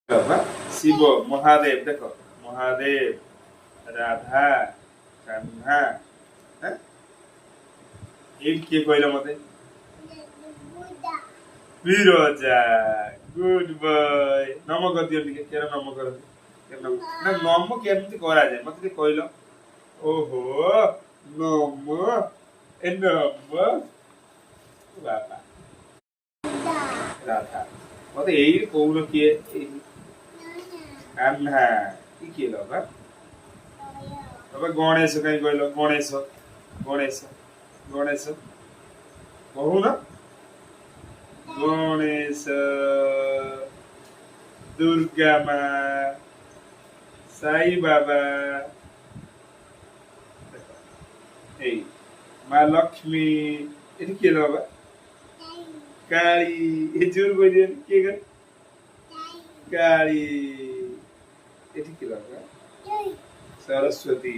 बाबा शिव महादेव देखो महादेव राधा कान्हा हैं? एक किए कहला मते विरोजा गुड बॉय नम कर दियो ଟିକେ केरा नम कर केरा ना नम केमति करा जाय मते ଟିକେ कहलो ओहो नम ए नम बाबा राधा मते एई कोउनो किए कान्हा की किए बाबा बाबा गणेश कहीं कहलो गणेश गणेश गणेश कहू ना गणेश दुर्गा माँ साई बाबा ए माँ लक्ष्मी ये किए बाबा काली ये जोर बोलिए के कर काली ये किए बाबा सरस्वती